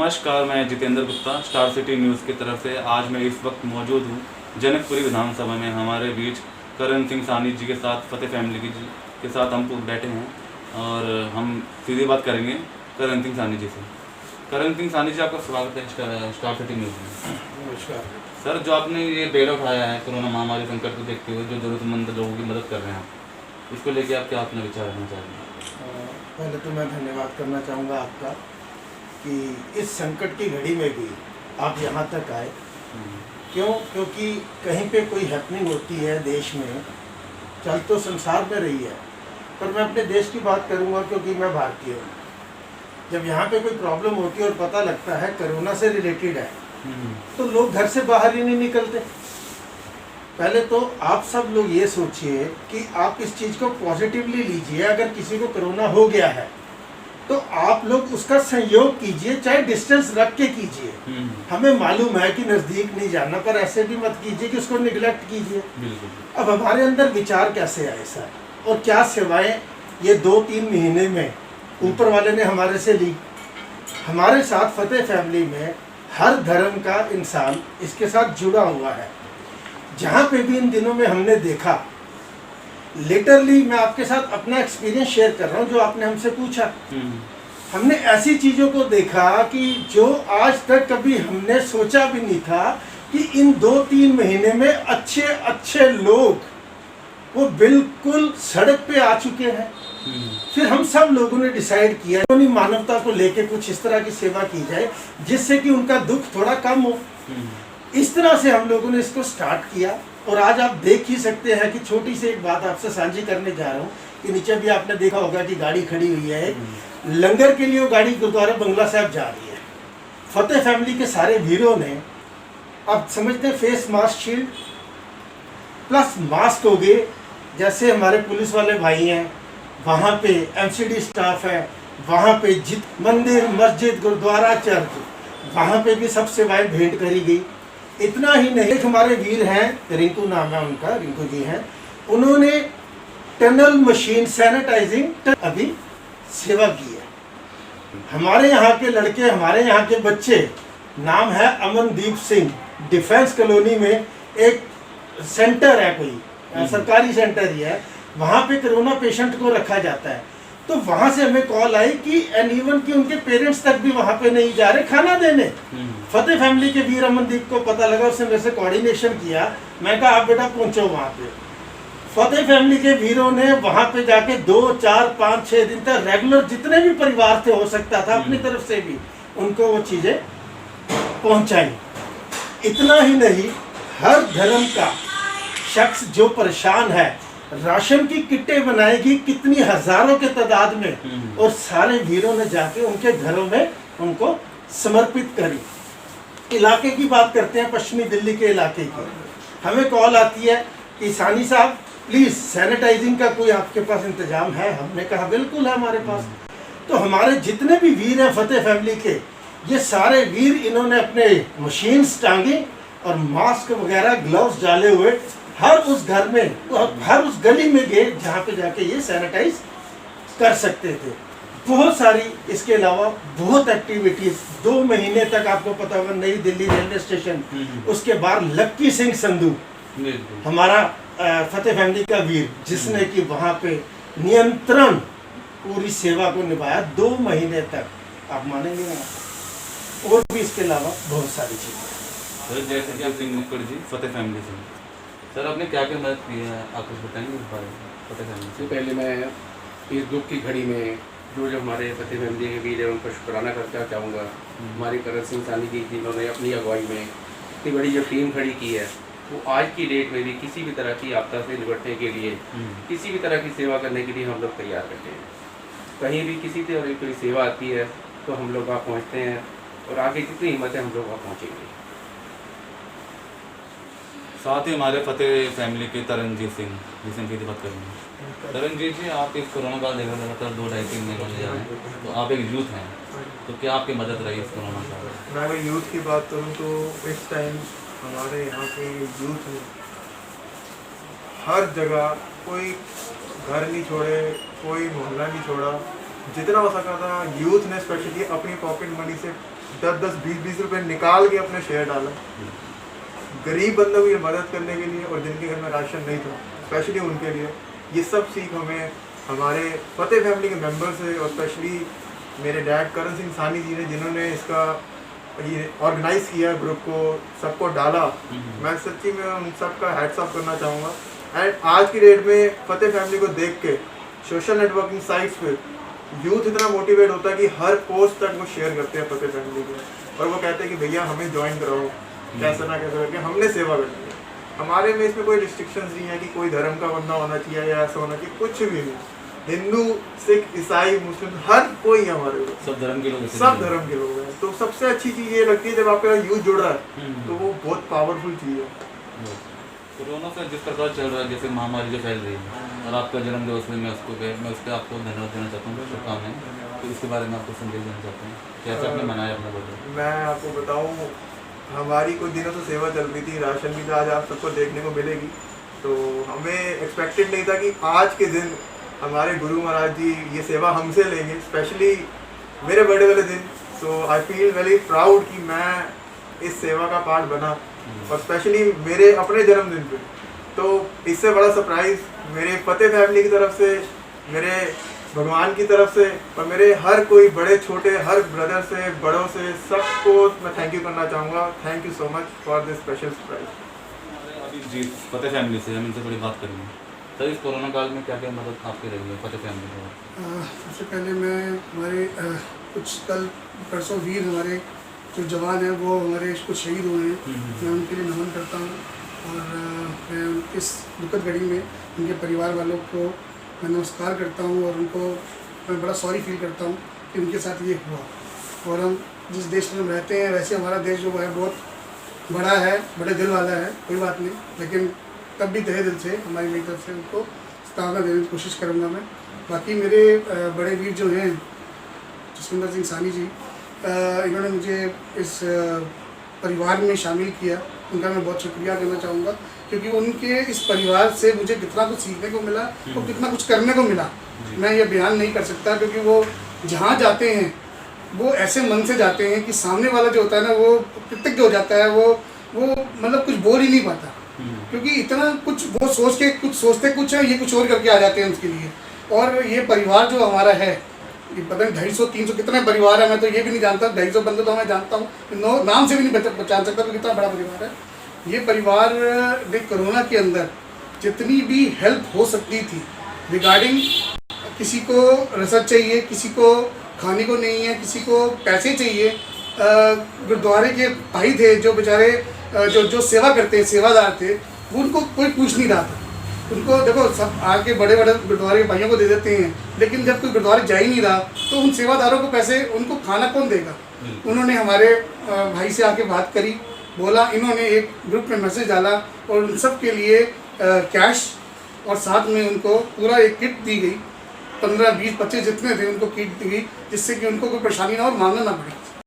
नमस्कार, मैं Jitendra Gupta star city news की तरफ से। आज मैं इस वक्त मौजूद हूँ जनकपुरी विधानसभा में। हमारे बीच करण सिंह सानी जी के साथ, फतेह फैमिली के साथ हम बैठे हैं और हम सीधी बात करेंगे करण सिंह सानी जी से। करण सिंह सानी जी, आपका स्वागत है स्टार सिटी न्यूज़ में। नमस्कार सर, जो आपने ये बेड़ा उठाया है कोरोना महामारी संकट को देखते हुए, जो ज़रूरतमंद लोगों की मदद कर रहे हैं आप, इसको लेके आप क्या अपना विचार रखना चाहेंगे? पहले तो मैं धन्यवाद करना चाहूँगा आपका कि इस संकट की घड़ी में भी आप यहाँ तक आए। क्यों? क्योंकि कहीं पे कोई हैपनिंग होती है देश में, चल तो संसार में रही है, पर मैं अपने देश की बात करूँगा क्योंकि मैं भारतीय हूँ। जब यहाँ पे कोई प्रॉब्लम होती है और पता लगता है कोरोना से रिलेटेड है, तो लोग घर से बाहर ही नहीं निकलते। पहले तो आप सब लोग ये सोचिए कि आप इस चीज़ को पॉजिटिवली लीजिए। अगर किसी को कोरोना हो गया है तो आप लोग उसका सहयोग कीजिए, चाहे डिस्टेंस रख के कीजिए। हमें मालूम है कि नज़दीक नहीं जाना, पर ऐसे भी मत कीजिए कि उसको निगलेक्ट कीजिए। अब हमारे अंदर विचार कैसे आए सर, और क्या सेवाएं ये 2-3 महीने में ऊपर वाले ने हमारे से ली। हमारे साथ फतेह फैमिली में हर धर्म का इंसान इसके साथ जुड़ा हुआ है। जहाँ पे भी इन दिनों में हमने देखा, लिटरली मैं आपके साथ अपना एक्सपीरियंस शेयर कर रहा हूँ जो आपने हमसे पूछा। हमने ऐसी चीज़ों को देखा कि जो आज तक कभी हमने सोचा भी नहीं था कि इन 2-3 महीने में अच्छे अच्छे लोग वो बिल्कुल सड़क पे आ चुके हैं। फिर हम सब लोगों ने डिसाइड किया कि मानवता को लेके कुछ इस तरह की सेवा की जाए जिससे कि उनका दुख थोड़ा कम हो। इस तरह से हम लोगों ने इसको स्टार्ट किया और आज आप देख ही सकते हैं कि छोटी सी एक बात आपसे साझी करने जा रहा हूँ कि नीचे भी आपने देखा होगा कि गाड़ी खड़ी हुई है। लंगर के लिए वो गाड़ी गुरुद्वारा बंगला साहब जा रही है। फतेह फैमिली के सारे वीरों ने, आप समझते हैं, face mask, shield plus mask हो गए। जैसे हमारे पुलिस वाले भाई हैं, वहाँ पे एमसीडी स्टाफ है, वहाँ पे मंदिर, मस्जिद, गुरुद्वारा, चर्च, वहाँ पे भी सब सेवाएं भेंट करी गई। इतना ही नहीं, एक हमारे वीर हैं, रिंकू नाम है उनका, रिंकू जी हैं, उन्होंने टनल मशीन सैनिटाइजिंग अभी सेवा की है। हमारे यहाँ के लड़के, हमारे यहाँ के बच्चे, नाम है अमनदीप सिंह, डिफेंस कॉलोनी में एक सेंटर है, कोई सरकारी सेंटर ही है, वहाँ पे कोरोना पेशेंट को रखा जाता है। तो वहाँ से हमें कॉल आई कि एंड इवन कि उनके पेरेंट्स तक भी वहाँ पे नहीं जा रहे खाना देने। फतेह फैमिली के वीर अमनदीप को पता लगा, उसने मेरे से कोऑर्डिनेशन किया। मैं कहा आप बेटा पहुँचो वहाँ पे। फतेह फैमिली के वीरों ने वहाँ पे जाके 2, 4, 5, 6 दिन तक रेगुलर जितने भी परिवार थे, हो सकता था अपनी तरफ से भी उनको वो चीज़ें पहुँचाई। इतना ही नहीं, हर धर्म का शख्स जो परेशान है, राशन की किटें बनाएगी कितनी हजारों के तादाद में, और सारे वीरों ने जाके उनके घरों में उनको समर्पित करी। इलाके की बात करते हैं, पश्चिमी दिल्ली के इलाके की, हमें कॉल आती है कि सानी साहब प्लीज़ सैनिटाइजिंग का कोई आपके पास इंतजाम है? हमने कहा बिल्कुल है हमारे पास। तो हमारे जितने भी वीर हैं फतेह फैमिली के, ये सारे वीर, इन्होंने अपने मशीन्स टांगी और मास्क वगैरह, ग्लव्स डाले हुए हर उस घर में, हर उस गली में गए जहाँ पे जाके ये सैनिटाइज कर सकते थे। बहुत सारी इसके अलावा बहुत एक्टिविटीज 2 महीने तक, आपको पता होगा, नई दिल्ली रेलवे स्टेशन, उसके बाद लक्की सिंह संधू, हमारा फतेह फैमिली का वीर, जिसने कि वहाँ पे नियंत्रण पूरी सेवा को निभाया 2 महीने तक, आप मानेंगे ना। और भी इसके अलावा बहुत सारी चीज़ें। जैसे कि आप सिंह मुक्कड़ जी फतेह फैमिली से, सर आपने क्या क्या मदद की है, आप कुछ बताएंगे इस बारे में? फतेह फैमिली से पहले मैं इस दुख की घड़ी में जो हमारे फतेह फैमिली के वीर है उनको शुक्राना करना चाहूँगा। हमारे करण सिंह सानी जी, जिन्होंने अपनी अगुवाई में इतनी बड़ी जो टीम खड़ी की है, वो आज की डेट में भी किसी भी तरह की आपदा से निपटने के लिए, किसी भी तरह की सेवा करने के लिए हम लोग तैयार रहते हैं। कहीं भी किसी तरह की कोई सेवा आती है तो हम लोग वहाँ पहुँचते हैं, और आगे जितनी हिम्मत है हम लोग वहाँ पहुँचेंगे। साथ ही हमारे फतेह फैमिली के तरनजीत सिंह, जिससे हम सीधी बात करेंगे। तरनजीत जी, आप इस कोरोना काल देखा लगातार 2-2.5-3 महीने होने जा रहे हैं, तो आप एक यूथ हैं, तो क्या आपकी मदद रही इस कोरोना काल में? मैं अगर यूथ की बात करूं तो इस टाइम हमारे यहाँ के यूथ ने हर जगह, कोई घर नहीं छोड़े, कोई मोहल्ला नहीं छोड़ा। जितना हो सका था यूथ ने स्पेशली अपनी पॉकेट मनी से 10-10, 20-20 रुपए निकाल के अपने शेयर डाला, गरीब बंदों की मदद करने के लिए, और जिनके घर में राशन नहीं था स्पेशली उनके लिए। ये सब सीख हमें हमारे फतेह फैमिली के मेंबर से, और स्पेशली मेरे डैड करण सिंह सानी जी ने, जिन्होंने इसका ये ऑर्गेनाइज किया ग्रुप को, सबको डाला। मैं सच्ची में उन सबका हैट्स ऑफ करना चाहूँगा। एंड आज की डेट में फतेह फैमिली को देख के सोशल नेटवर्किंग साइट्स पे यूथ इतना मोटिवेट होता है कि हर पोस्ट तक वो शेयर करते हैं फतेह फैमिली के, और वो कहते हैं कि भैया हमें ज्वाइन कराओ, कैसे ना कैसे करके हमने सेवा करनी है। हमारे में इसमें कोई रिस्ट्रिक्शंस नहीं है कि कोई धर्म का बंदा होना चाहिए या ऐसा होना चाहिए, कुछ भी नहीं। हिंदू, सिख, ईसाई, मुस्लिम, हर कोई है हमारे लोग, सब धर्म के लोग, सब धर्म के लोग हैं। तो सबसे अच्छी चीज़ ये लगती है जब आपका यूथ जुड़ रहा है, तो वो बहुत पावरफुल चीज़ है। कोरोना से जिस प्रकार चल रहा है, जैसे महामारी जो फैल रही है, और आपका जन्मदिवस में मैं उस पर आपको धन्यवाद देना चाहता हूँ, शुभकामनाएं। तो इसके बारे में आपको संदेश देना चाहते हैं, कैसे आपने मनाया अपना बर्थडे? मैं आपको बताऊं, हमारी कुछ दिनों से सेवा चल रही थी, राशन की आज आप सबको देखने को मिलेगी। तो हमें एक्सपेक्टेड नहीं था कि आज के दिन हमारे गुरु महाराज जी ये सेवा हमसे लेंगे, स्पेशली मेरे बर्थडे वाले दिन। सो आई फील वेरी प्राउड कि मैं इस सेवा का पार्ट बना, और स्पेशली मेरे अपने जन्मदिन पे। तो इससे बड़ा सरप्राइज़ मेरे फतेह फैमिली की तरफ से, मेरे भगवान की तरफ से, और मेरे हर कोई बड़े छोटे हर ब्रदर से, बड़ों से, सबको मैं थैंक यू करना चाहूँगा। Thank you so much for this special surprise. अभी जी फतेह फैमिली से हम इनसे थोड़ी बात करेंगे। सर, इस कोरोना काल में क्या क्या मदद आपकी रही है फतेह फैमिली को? सबसे पहले मैं हमारे कुछ कल परसों वीर हमारे जो जवान हैं वो हमारे कुछ शहीद हुए हैं, मैं उनके लिए नमन करता हूँ। और मैं इस दुखद घड़ी में उनके परिवार वालों को मैं नमस्कार करता हूँ, और उनको मैं बड़ा सॉरी फील करता हूँ कि उनके साथ ये हुआ। और हम जिस देश में हम रहते हैं, वैसे हमारा देश जो है बहुत बड़ा है, बड़े दिल वाला है, कोई बात नहीं, लेकिन तब भी तहे दिल से हमारी मेरी तरफ से उनको सतावना देने की कोशिश करूँगा मैं। बाकी मेरे बड़े वीर जो हैं जसविंदर सिंह सानी जी, इन्होंने मुझे इस परिवार में शामिल किया, उनका मैं बहुत शुक्रिया करना चाहूँगा, क्योंकि उनके इस परिवार से मुझे कितना कुछ सीखने को मिला और कितना कुछ करने को मिला, मैं ये बयान नहीं कर सकता। क्योंकि वो जहाँ जाते हैं वो ऐसे मन से जाते हैं कि सामने वाला जो होता है ना वो कृतज्ञ हो जाता है, वो मतलब कुछ बोल ही नहीं पाता, क्योंकि इतना कुछ वो सोच के कुछ सोचते कुछ है, ये कुछ और करके आ जाते हैं उसके लिए। और ये परिवार जो हमारा है, ये पता नहीं 250-300 कितने परिवार है, मैं तो ये भी नहीं जानता, 250 बंदे तो मैं जानता हूँ, नाम से भी नहीं पहचान सकता कि कितना बड़ा परिवार है। ये परिवार ने कोरोना के अंदर जितनी भी हेल्प हो सकती थी रिगार्डिंग, किसी को रसद चाहिए, किसी को खाने को नहीं है, किसी को पैसे चाहिए, गुरुद्वारे के भाई थे जो बेचारे जो सेवा करते हैं, सेवादार थे, उनको कोई पूछ नहीं रहा था। उनको देखो सब आके बड़े बड़े गुरुद्वारे के भाइयों को दे देते हैं, लेकिन जब कोई गुरुद्वारे जा ही नहीं रहा तो उन सेवादारों को पैसे, उनको खाना कौन देगा? उन्होंने हमारे भाई से आके बात करी, बोला, इन्होंने एक ग्रुप में मैसेज डाला और उन सब के लिए कैश और साथ में उनको पूरा एक किट दी गई, 15, 20, 25 जितने थे उनको किट दी गई, जिससे कि उनको कोई परेशानी ना और मांगना ना पड़े।